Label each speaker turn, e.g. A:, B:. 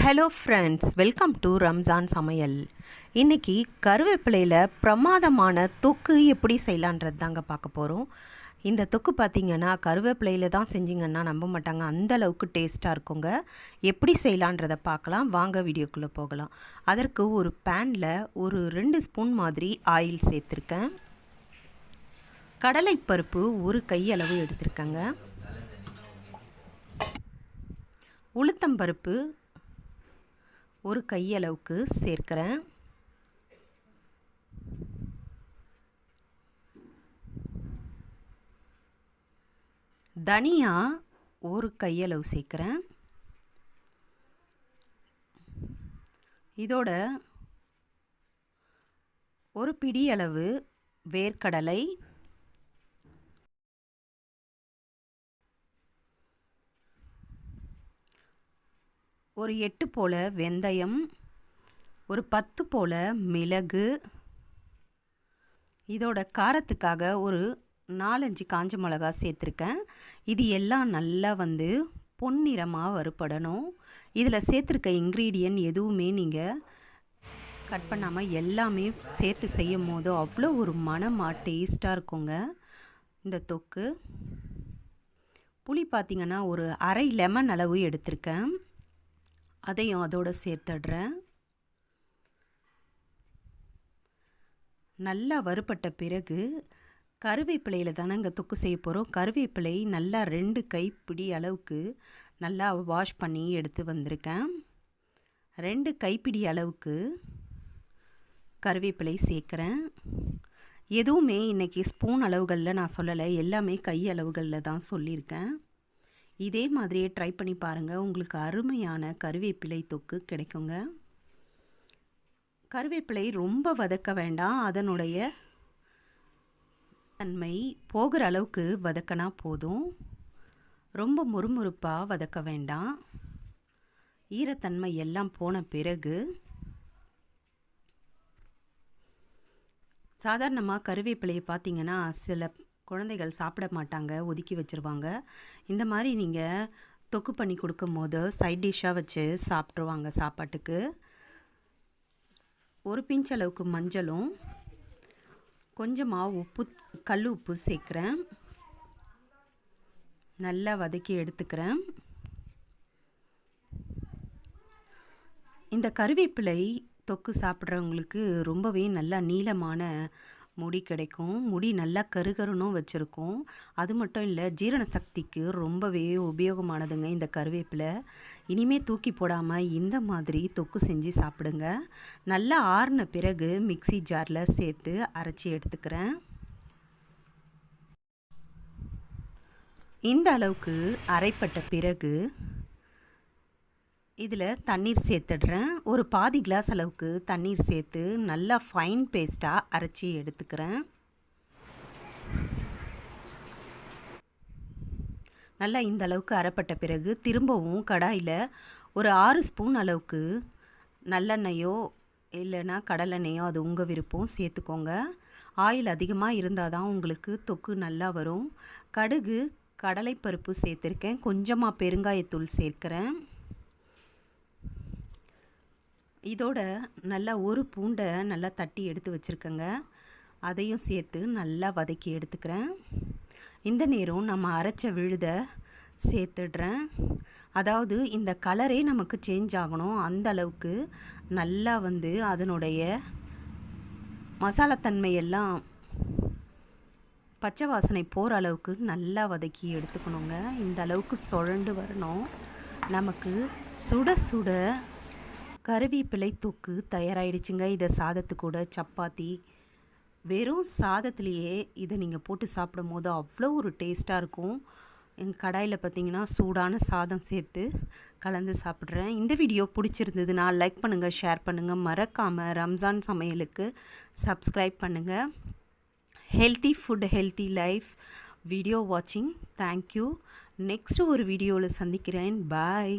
A: Hello friends, welcome to Ramzan சமையல். இன்றைக்கி கருவேப்பிலையில் பிரமாதமான தொக்கு எப்படி செய்யலான்றது தாங்க பார்க்க போகிறோம். இந்த தொக்கு பார்த்திங்கன்னா கருவேப்பிலையில் தான் செஞ்சிங்கன்னா நம்ப மாட்டாங்க, அந்தளவுக்கு டேஸ்ட்டாக இருக்குங்க. எப்படி செய்யலான்றதை பார்க்கலாம், வாங்க வீடியோக்குள்ளே போகலாம். அதற்கு ஒரு பேனில் ஒரு 2 ஸ்பூன் மாதிரி ஆயில் சேர்த்துருக்கேன். கடலைப்பருப்பு ஒரு கையளவு எடுத்திருக்கேங்க. உளுத்தம்பருப்பு ஒரு கையளவுக்கு சேர்க்கிறேன். தனியா ஒரு கையளவு சேர்க்கிறேன். இதோட ஒரு பிடி அளவு வேர்க்கடலை, ஒரு 8 போல் வெந்தயம், ஒரு 10 போல் மிளகு, இதோட காரத்துக்காக ஒரு 4-5 காஞ்ச மிளகா சேர்த்துருக்கேன். இது எல்லாம் நல்லா பொன்னிறமாக வறுபடணும். இதில் சேர்த்துருக்க இன்க்ரீடியன்ட் எதுவுமே நீங்கள் கட் பண்ணாமல் எல்லாமே சேர்த்து செய்யும் போது அவ்வளோ ஒரு மனமாக டேஸ்ட்டாக இருக்குங்க இந்த தொக்கு. புளி பார்த்திங்கன்னா ஒரு அரை லெமன் அளவு எடுத்திருக்கேன், அதையும் அதோடு சேர்த்துடுறேன். நல்லா வறுபட்ட பிறகு கருவேப்பிலையில் தானே இங்கே தொக்கு செய்ய போகிறோம். கருவேப்பிலை நல்லா 2 கைப்பிடி அளவுக்கு நல்லா வாஷ் பண்ணி எடுத்து வந்திருக்கேன். 2 கைப்பிடி அளவுக்கு கருவேப்பிலை சேர்க்குறேன். எதுவுமே இன்றைக்கி ஸ்பூன் அளவுகளில் நான் சொல்லலை, எல்லாமே கை அளவுகளில் தான் சொல்லியிருக்கேன். இதே மாதிரியே ட்ரை பண்ணி பாருங்கள், உங்களுக்கு அருமையான கருவேப்பிலை தொக்கு கிடைக்குங்க. கருவேப்பிலை ரொம்ப வதக்க வேண்டாம், அதனுடைய தன்மை போகிற அளவுக்கு வதக்கினா போதும். ரொம்ப முறுமுறுப்பாக வதக்க வேண்டாம். ஈரத்தன்மை எல்லாம் போன பிறகு சாதாரணமாக கருவேப்பிலையை பார்த்திங்கன்னா சில குழந்தைகள் சாப்பிட மாட்டாங்க, ஒதுக்கி வச்சுருவாங்க. இந்த மாதிரி நீங்கள் தொக்கு பண்ணி கொடுக்கும் போது சைட் டிஷ்ஷாக வச்சு சாப்பிட்ருவாங்க சாப்பாட்டுக்கு. ஒரு பிஞ்ச் அளவுக்கு மஞ்சளும் கொஞ்சமாக உப்பு, கல் உப்பு சேர்க்குறேன். நல்லா வதக்கி எடுத்துக்கிறேன். இந்த கருவேப்பிலை தொக்கு சாப்பிட்றவங்களுக்கு ரொம்பவே நல்லா நீளமான முடி கிடைக்கும். முடி நல்லா கருகருன்னும் வச்சுருக்கும். அது மட்டும் இல்லை, ஜீரண சக்திக்கு ரொம்பவே உபயோகமானதுங்க இந்த கருவேப்பிலை. இனிமேல் தூக்கி போடாமல் இந்த மாதிரி தொக்கு செஞ்சு சாப்பிடுங்க. நல்லா ஆறின பிறகு மிக்ஸி ஜாரில் சேர்த்து அரைச்சி எடுத்துக்கிறேன். இந்த அளவுக்கு அரைப்பட்ட பிறகு இதில் தண்ணீர் சேர்த்துடுறேன். ஒரு பாதி கிளாஸ் அளவுக்கு தண்ணீர் சேர்த்து நல்லா ஃபைன் பேஸ்ட்டாக அரைச்சி எடுத்துக்கிறேன். நல்லா இந்த அளவுக்கு அரைப்பட்ட பிறகு திரும்பவும் கடாயில் ஒரு 6 ஸ்பூன் அளவுக்கு நல்லெண்ணெயோ இல்லைன்னா கடலெண்ணெயோ, அது உங்கள் விருப்பம், சேர்த்துக்கோங்க. ஆயில் அதிகமாக இருந்தால் தான் உங்களுக்கு தொக்கு நல்லா வரும். கடுகு, கடலைப்பருப்பு சேர்த்துருக்கேன். கொஞ்சமாக பெருங்காயத்தூள் சேர்க்குறேன். இதோட நல்லா ஒரு பூண்டை நல்லா தட்டி எடுத்து வச்சுருக்கேங்க, அதையும் சேர்த்து நல்லா வதக்கி எடுத்துக்கிறேன். இந்த நேரம் நம்ம அரைச்ச விழுதை சேர்த்துடுறேன். அதாவது இந்த கலரே நமக்கு சேஞ்ச் ஆகணும், அந்த அளவுக்கு நல்லா அதனுடைய மசாலாத்தன்மையெல்லாம் பச்சை வாசனை போகிற அளவுக்கு நல்லா வதக்கி எடுத்துக்கணுங்க. இந்த அளவுக்கு சுழண்டு வரணும். நமக்கு சுட சுட கருவேப்பிலை தொக்கு தயாராகிடுச்சுங்க. இதை சாதத்து கூட, சப்பாத்தி, வெறும் சாதத்துலேயே இதை நீங்கள் போட்டு சாப்பிடும் போது அவ்வளோ ஒரு டேஸ்ட்டாக இருக்கும். எங்கள் கடாயில் பார்த்திங்கன்னா சூடான சாதம் சேர்த்து கலந்து சாப்பிட்றேன். இந்த வீடியோ பிடிச்சிருந்ததுன்னா லைக் பண்ணுங்கள், ஷேர் பண்ணுங்கள். மறக்காமல் ரம்ஜான் சமையலுக்கு சப்ஸ்கிரைப் பண்ணுங்கள். Healthy food, healthy life video வாட்சிங். தேங்க்யூ. நெக்ஸ்ட்டு ஒரு வீடியோவில் சந்திக்கிறேன். பாய்.